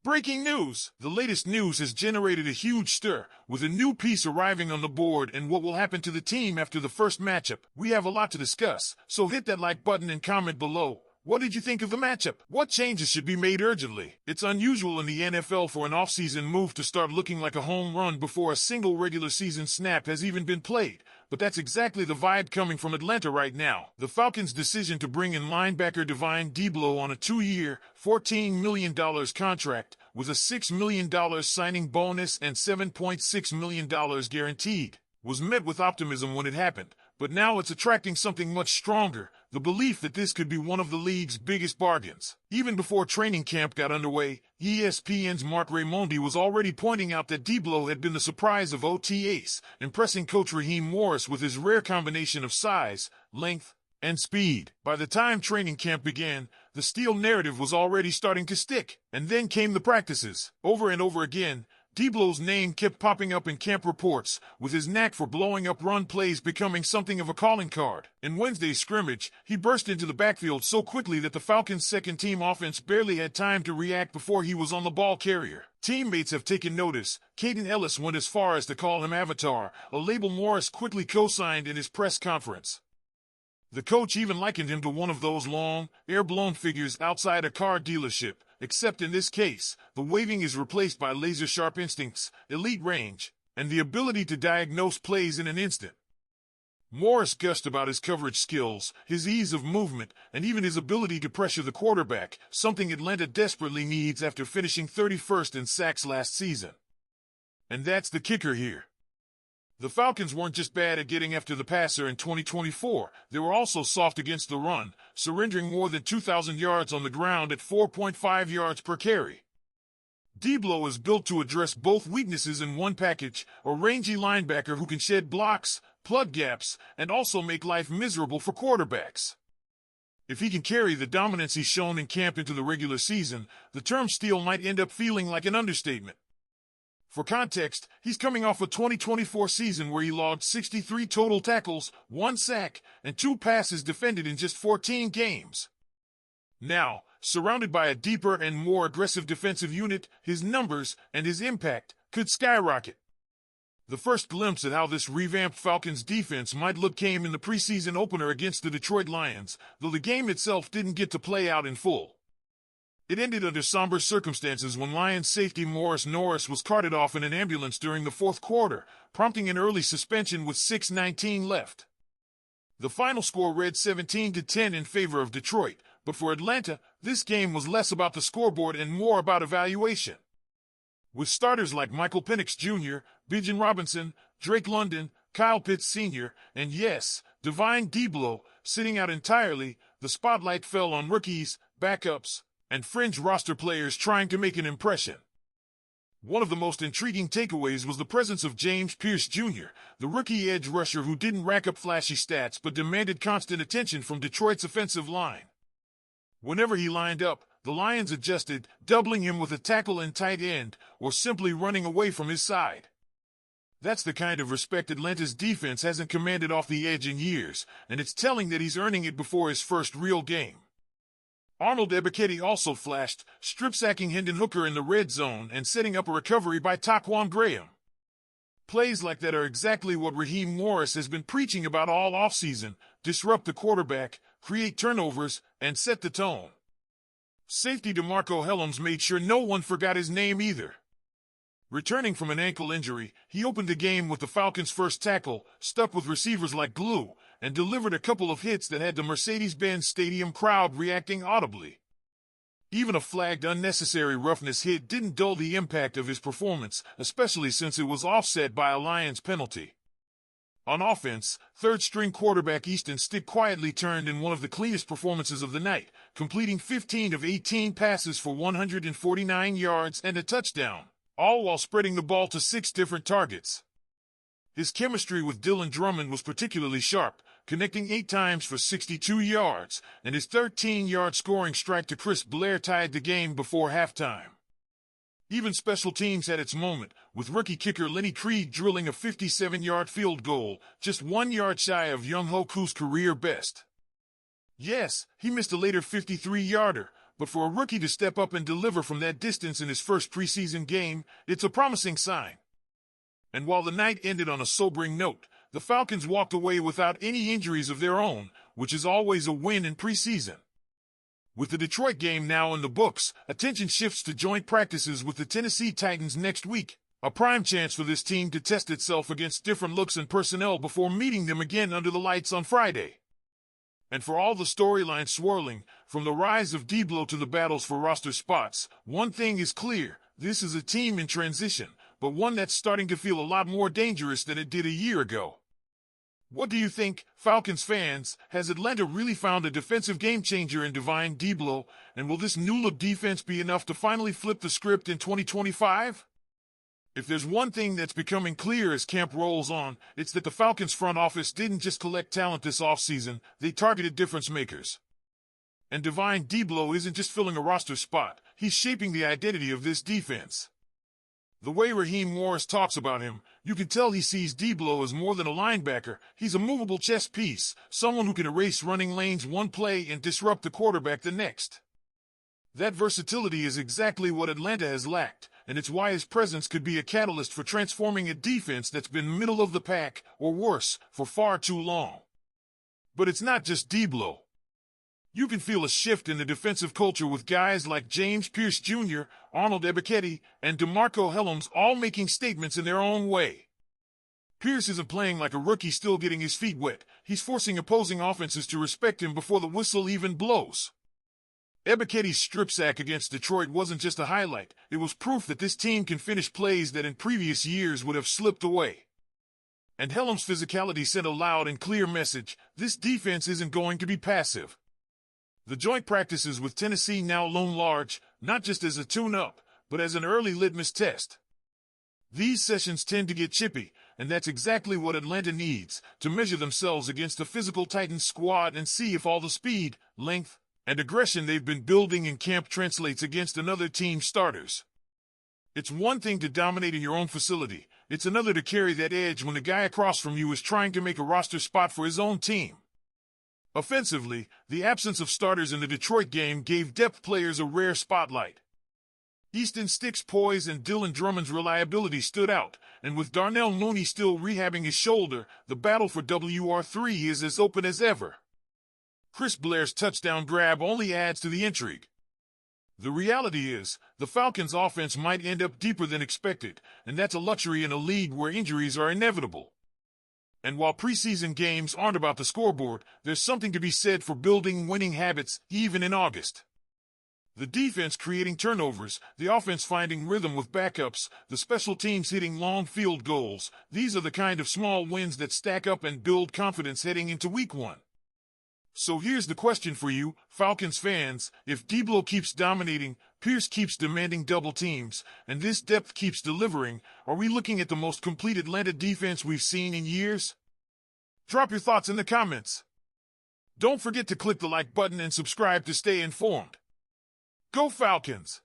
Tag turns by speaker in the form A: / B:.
A: Breaking news! The latest news has generated a huge stir, with a new piece arriving on the board and what will happen to the team after the first matchup. We have a lot to discuss, so hit that like button and comment below. What did you think of the matchup? What changes should be made urgently? It's unusual in the NFL for an offseason move to start looking like a home run before a single regular season snap has even been played. But that's exactly the vibe coming from Atlanta right now. The Falcons' decision to bring in linebacker Divine Deablo on a 2-year, $14 million contract with a $6 million signing bonus and $7.6 million guaranteed was met with optimism when it happened. But now it's attracting something much stronger, the belief that this could be one of the league's biggest bargains. Even before training camp got underway, ESPN's Mark Raimondi was already pointing out that Deablo had been the surprise of OTAs, impressing coach Raheem Morris with his rare combination of size, length, and speed. By the time training camp began, the Steel narrative was already starting to stick. And then came the practices. Over and over again, Deablo's name kept popping up in camp reports, with his knack for blowing up run plays becoming something of a calling card. In Wednesday's scrimmage, he burst into the backfield so quickly that the Falcons' second-team offense barely had time to react before he was on the ball carrier. Teammates have taken notice. Caden Ellis went as far as to call him Avatar, a label Morris quickly co-signed in his press conference. The coach even likened him to one of those long, air-blown figures outside a car dealership, except in this case, the waving is replaced by laser-sharp instincts, elite range, and the ability to diagnose plays in an instant. Morris gushed about his coverage skills, his ease of movement, and even his ability to pressure the quarterback, something Atlanta desperately needs after finishing 31st in sacks last season. And that's the kicker here. The Falcons weren't just bad at getting after the passer in 2024, they were also soft against the run, surrendering more than 2,000 yards on the ground at 4.5 yards per carry. Deablo is built to address both weaknesses in one package, a rangy linebacker who can shed blocks, plug gaps, and also make life miserable for quarterbacks. If he can carry the dominance he's shown in camp into the regular season, the term steal might end up feeling like an understatement. For context, he's coming off a 2024 season where he logged 63 total tackles, 1 sack, and 2 passes defended in just 14 games. Now, surrounded by a deeper and more aggressive defensive unit, his numbers and his impact could skyrocket. The first glimpse at how this revamped Falcons defense might look came in the preseason opener against the Detroit Lions, though the game itself didn't get to play out in full. It ended under somber circumstances when Lions safety Morris Norris was carted off in an ambulance during the fourth quarter, prompting an early suspension with 6:19 left. The final score read 17-10 in favor of Detroit, but for Atlanta, this game was less about the scoreboard and more about evaluation. With starters like Michael Penix Jr., Bijan Robinson, Drake London, Kyle Pitts Sr., and yes, Divine Deablo sitting out entirely, the spotlight fell on rookies, backups, and fringe roster players trying to make an impression. One of the most intriguing takeaways was the presence of James Pierce Jr., the rookie edge rusher who didn't rack up flashy stats but demanded constant attention from Detroit's offensive line. Whenever he lined up, the Lions adjusted, doubling him with a tackle and tight end, or simply running away from his side. That's the kind of respect Atlanta's defense hasn't commanded off the edge in years, and it's telling that he's earning it before his first real game. Arnold Ebiketie also flashed, strip-sacking Hendon Hooker in the red zone and setting up a recovery by Taquan Graham. Plays like that are exactly what Raheem Morris has been preaching about all offseason: disrupt the quarterback, create turnovers, and set the tone. Safety DeMarco Hellams made sure no one forgot his name either. Returning from an ankle injury, he opened the game with the Falcons' first tackle, stuck with receivers like glue, and delivered a couple of hits that had the Mercedes-Benz Stadium crowd reacting audibly. Even a flagged unnecessary roughness hit didn't dull the impact of his performance, especially since it was offset by a Lions penalty. On offense, third-string quarterback Easton Stick quietly turned in one of the cleanest performances of the night, completing 15 of 18 passes for 149 yards and a touchdown, all while spreading the ball to 6 different targets. His chemistry with Dylan Drummond was particularly sharp, connecting 8 times for 62 yards, and his 13-yard scoring strike to Chris Blair tied the game before halftime. Even special teams had its moment, with rookie kicker Lenny Creed drilling a 57-yard field goal, just 1 yard shy of Young Hoku's career best. Yes, he missed a later 53-yarder, but for a rookie to step up and deliver from that distance in his first preseason game, it's a promising sign. And while the night ended on a sobering note, the Falcons walked away without any injuries of their own, which is always a win in preseason. With the Detroit game now in the books, attention shifts to joint practices with the Tennessee Titans next week, a prime chance for this team to test itself against different looks and personnel before meeting them again under the lights on Friday. And for all the storylines swirling, from the rise of Diblo to the battles for roster spots, one thing is clear: this is a team in transition, but one that's starting to feel a lot more dangerous than it did a year ago. What do you think, Falcons fans? Has Atlanta really found a defensive game-changer in Divine Diblo, and will this new-look defense be enough to finally flip the script in 2025? If there's one thing that's becoming clear as camp rolls on, it's that the Falcons front office didn't just collect talent this offseason, they targeted difference makers. And Divine Diblo isn't just filling a roster spot, he's shaping the identity of this defense. The way Raheem Morris talks about him, you can tell he sees Diblo as more than a linebacker. He's a movable chess piece, someone who can erase running lanes one play and disrupt the quarterback the next. That versatility is exactly what Atlanta has lacked, and it's why his presence could be a catalyst for transforming a defense that's been middle of the pack, or worse, for far too long. But it's not just Diblo. You can feel a shift in the defensive culture with guys like James Pierce Jr., Arnold Ebiketie, and DeMarco Hellams all making statements in their own way. Pierce isn't playing like a rookie still getting his feet wet. He's forcing opposing offenses to respect him before the whistle even blows. Ebiketie's strip sack against Detroit wasn't just a highlight. It was proof that this team can finish plays that in previous years would have slipped away. And Hellams' physicality sent a loud and clear message: this defense isn't going to be passive. The joint practices with Tennessee now loom large, not just as a tune-up, but as an early litmus test. These sessions tend to get chippy, and that's exactly what Atlanta needs, to measure themselves against a physical Titans squad and see if all the speed, length, and aggression they've been building in camp translates against another team's starters. It's one thing to dominate in your own facility, it's another to carry that edge when the guy across from you is trying to make a roster spot for his own team. Offensively, the absence of starters in the Detroit game gave depth players a rare spotlight. Easton Stick's poise and Dylan Drummond's reliability stood out, and with Darnell Mooney still rehabbing his shoulder, the battle for WR3 is as open as ever. Chris Blair's touchdown grab only adds to the intrigue. The reality is, the Falcons' offense might end up deeper than expected, and that's a luxury in a league where injuries are inevitable. And while preseason games aren't about the scoreboard, there's something to be said for building winning habits, even in August. The defense creating turnovers, the offense finding rhythm with backups, the special teams hitting long field goals. These are the kind of small wins that stack up and build confidence heading into Week 1. So here's the question for you, Falcons fans: if Diblo keeps dominating, Pierce keeps demanding double teams, and this depth keeps delivering, are we looking at the most complete Atlanta defense we've seen in years? Drop your thoughts in the comments. Don't forget to click the like button and subscribe to stay informed. Go Falcons!